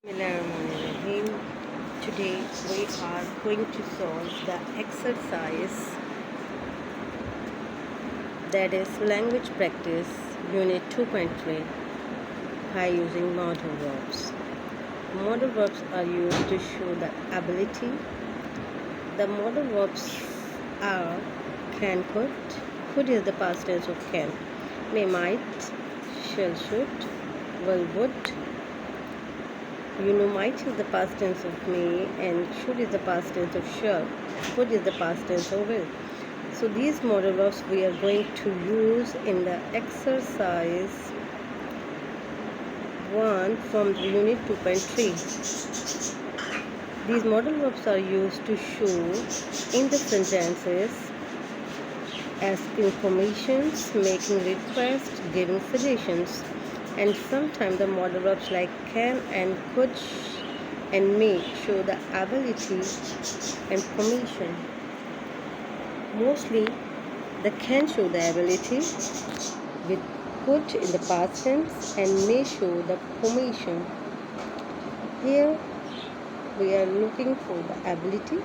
Bismillahirrahmanirrahim. Today we are going to solve the exercise that is language practice unit 2.3 by using model verbs. Model verbs are used to show the ability. The model verbs are can, could. Could is the past tense of can. May, might, shall, should, will, would. Might is the past tense of may, and should is the past tense of shall. Would is the past tense of will. So these model verbs we are going to use in the exercise 1 from the unit 2.3. These model verbs are used to show in the sentences asking permissions, making requests, giving suggestions. And sometimes the model verbs like can and could and may show the ability and permission. Mostly the can show the ability, with could in the past tense, and may show the permission. Here we are looking for the ability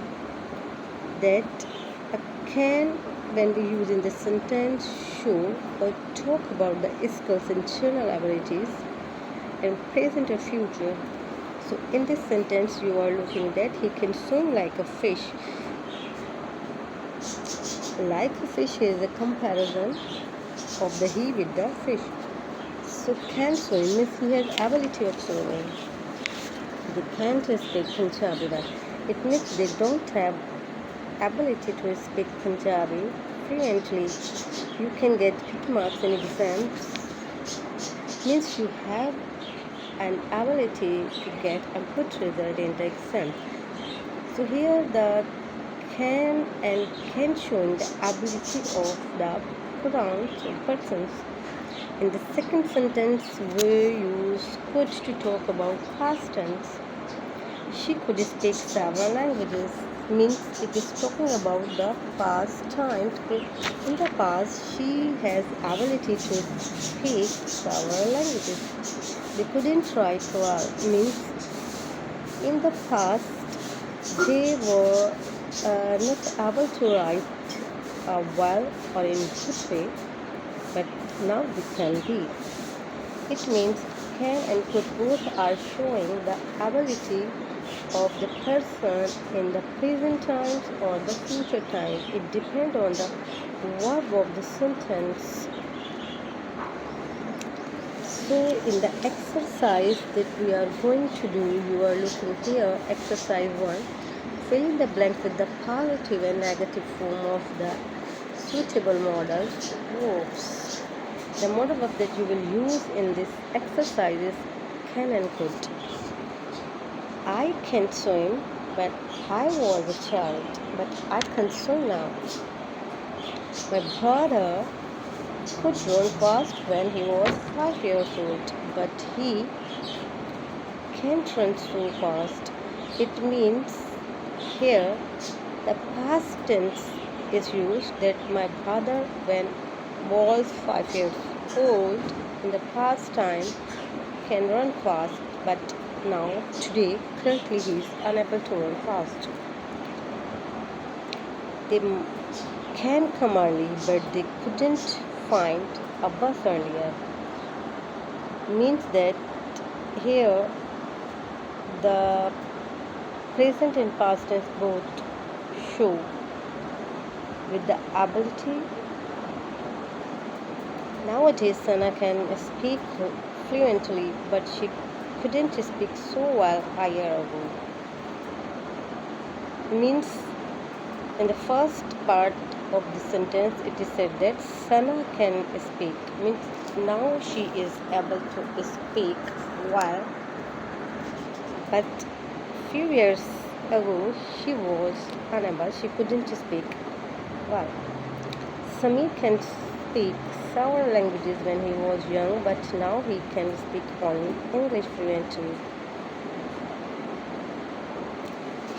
that a can, when we use in the sentence, show or talk about the skills and general abilities in present or future. So in this sentence you are looking that he can swim like a fish. Like a fish is a comparison of the he with the fish. So can swim means he has ability of swimming. They can't speak Punjabi. It means they don't have ability to speak Punjabi fluently. You can get good marks in exams. Means you have an ability to get a good result in the exam. So here the can and can showing the ability of the pronouns or persons. In the second sentence we use could to talk about past tense. She could speak several languages. Means it is talking about the past time. In the past she has ability to speak several languages. They couldn't write well. Means in the past they were not able to write well or in good way, but now they can be. It means can and could both are showing the ability of the person in the present times or the future times. It depends on the verb of the sentence. So in the exercise that we are going to do, you are looking here, exercise 1. Fill in the blanks with the positive and negative form of the suitable modal verbs. The modal verb that you will use in this exercise is can and could. I can swim, but I was a child, but I can swim now. My brother could run fast when he was 5 years old, but he can't run so fast. It means here the past tense is used, that my brother when was 5 years old in the past time can run fast, but now today currently he is unable to run fast. They can come early, but they couldn't find a bus earlier. Means that here the present and past tense both show with the ability. Nowadays Sana can speak fluently, but she couldn't speak so well a year ago. Means in the first part of the sentence it is said that Sana can speak. Means now she is able to speak well, but few years ago she was unable, she couldn't speak well. Samir can speak several languages when he was young, but now he can speak only English fluently.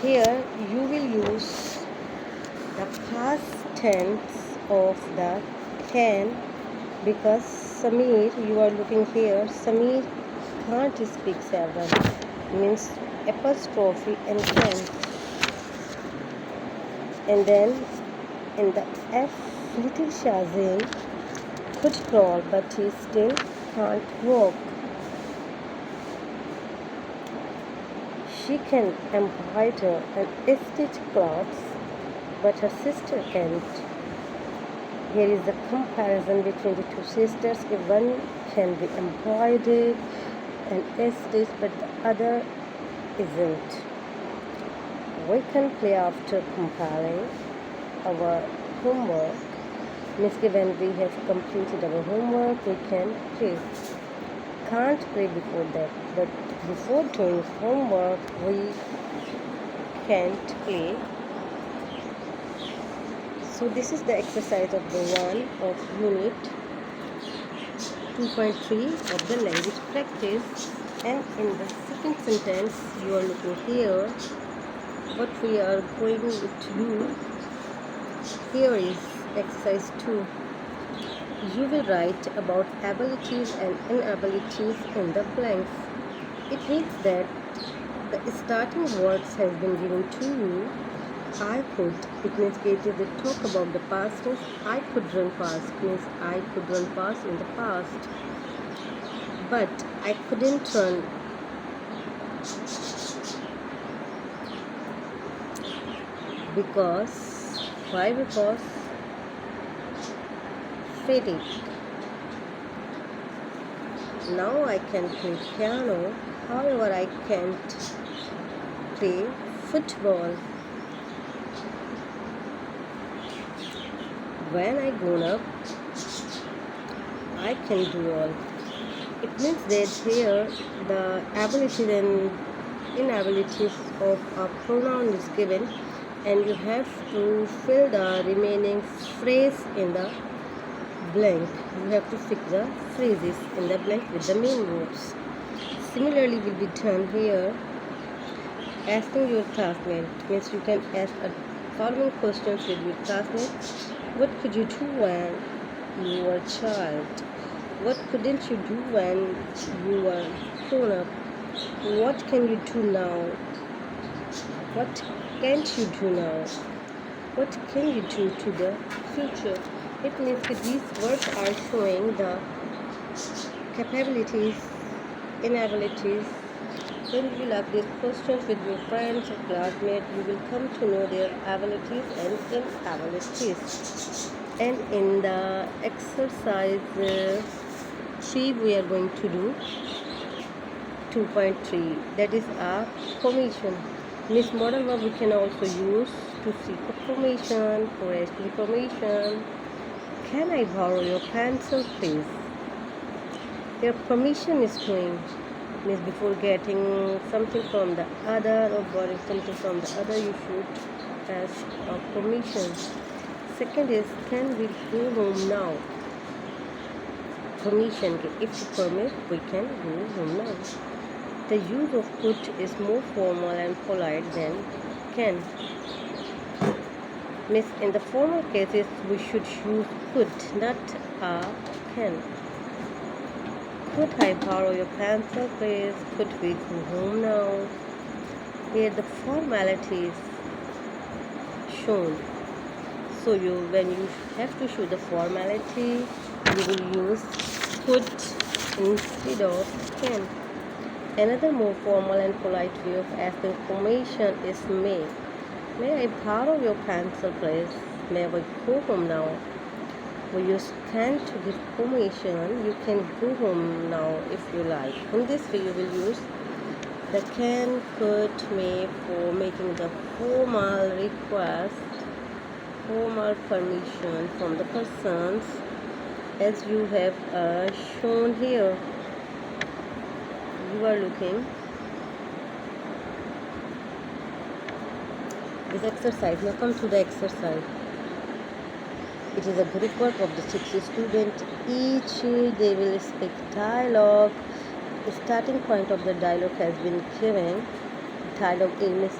Here you will use the past tense of the can, because Samir, you are looking here, Samir can't speak several. means apostrophe and can. And then in the F, little Shazin could crawl, but he still can't walk. She can embroider and stitch clothes, but her sister can't. Here is a comparison between the two sisters. If one can be embroidered and stitched, but the other isn't. We can play after compiling our homework. Means when we have completed our homework, we can play. Can't play before that, but before doing homework, we can't play. So this is the exercise of the 1 of unit 2.3 of the language practice. And in the second sentence, you are looking here. What we are going to do here is exercise 2. You will write about abilities and inabilities in the blanks. It means that the starting words has been given to you. I could, it means creative. They talk about the past tense. I could run fast means I could run fast in the past, but I couldn't run because why? Because fatigue. Now I can play piano, however I can't play football. When I grown up, I can do all. It means that here the abilities and inabilities of a pronoun is given, and you have to fill the remaining phrase in the blank. You have to fix the phrases in the blank with the main verbs. Similarly will be done here. Asking your classmate means you can ask a following questions with your classmate. What could you do when you were a child? What couldn't you do when you were grown up? What can you do now? What can't you do now? What can you do to the future? It means that these words are showing the capabilities, inabilities. When you will ask these questions with your friends or classmates, you will come to know their abilities and inabilities. And in the exercise 3, we are going to do 2.3, that is a permission. This model verb we can also use to seek a permission, for ask information. Can I borrow your pencil, please? Your permission is showing. Means before getting something from the other or borrowing something from the other, you should ask a permission. Second is, can we go home now? Permission. If you permit, we can go home now. The use of could is more formal and polite than can. Means in the formal cases, we should use could, not can. Could I borrow your pencil, please? Could we go home now? Here the formalities shown. So when you have to show the formality, you will use could instead of can. Another more formal and polite way of asking permission is may. May I borrow your pencil, please? May we go home now? We use can to give permission. You can go home now if you like. In this way, you will use the can, could, may for making the formal request, formal permission from the persons, as you have shown here. You are looking this exercise. Now come to the exercise. It is a group work of the 60 students. Each they will speak dialogue. The starting point of the dialogue has been given. Dialogue aim is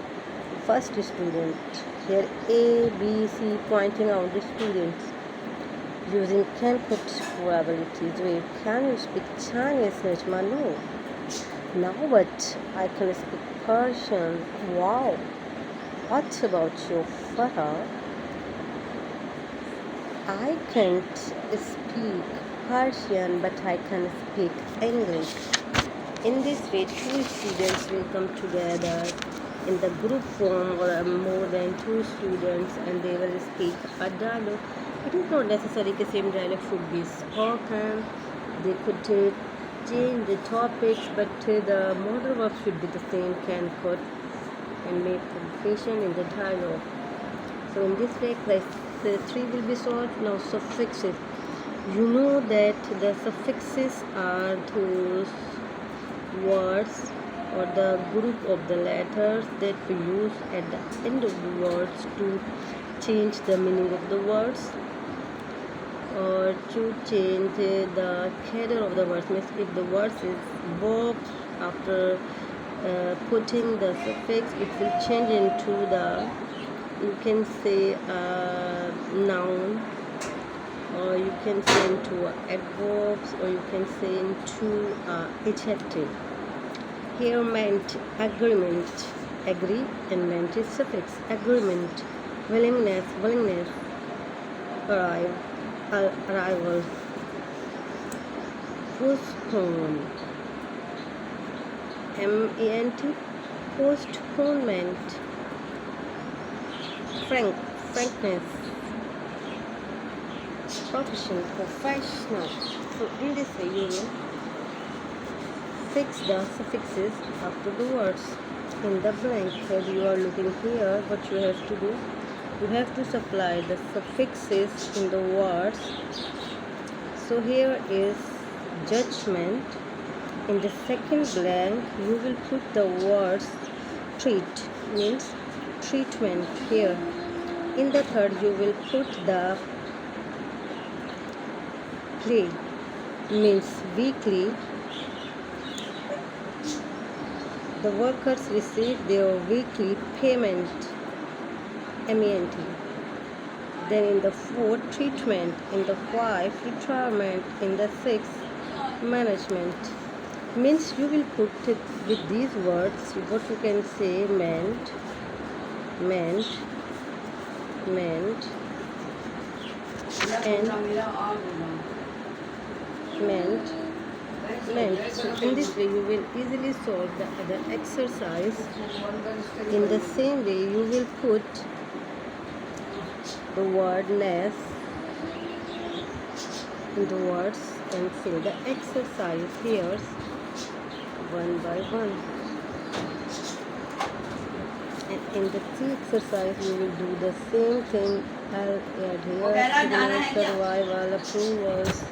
first student. Here A, B, C pointing out the students. Using can, could for abilities. Wait, can you speak Chinese, Najma? No. Now what? I can speak Persian. Wow. What about you, Farah? I can't speak Persian, but I can speak English. In this way, two students will come together in the group form or more than two students and they will speak a dialogue. It is not necessary the same dialogue should be spoken. They could change the topics, but the model verb should be the same, can, could, and make confusion in the dialogue. So in this way, class 3 will be solved. Now suffixes. You know that the suffixes are those words or the group of the letters that we use at the end of the words to change the meaning of the words or to change the character of the words. Means if the words is verb, after putting the suffix, it will change into the, you can say, noun, or you can say into adverbs, or you can say into adjective. Here meant agreement, agree, and meant is suffix. Agreement, willingness, arrival, postpone, ment, postponement, frankness, professional. So in this way you will fix the suffixes after the words. In the blank that you are looking here, what you have to do, you have to supply the suffixes in the words. So here is judgment. In the second blank you will put the words treat, means treatment here. In the third you will put the play, means weekly. The workers receive their weekly payment, MENT. Then in the fourth, treatment. In the five, retirement. In the sixth, management. Means you will put it with these words, what you can say, meant, and meant. So in this way you will easily solve the other exercise. In the same way you will put the word less in the words and fill the exercise here one by one. And in the C exercise you will do the same thing. I'll add here survival, approvals,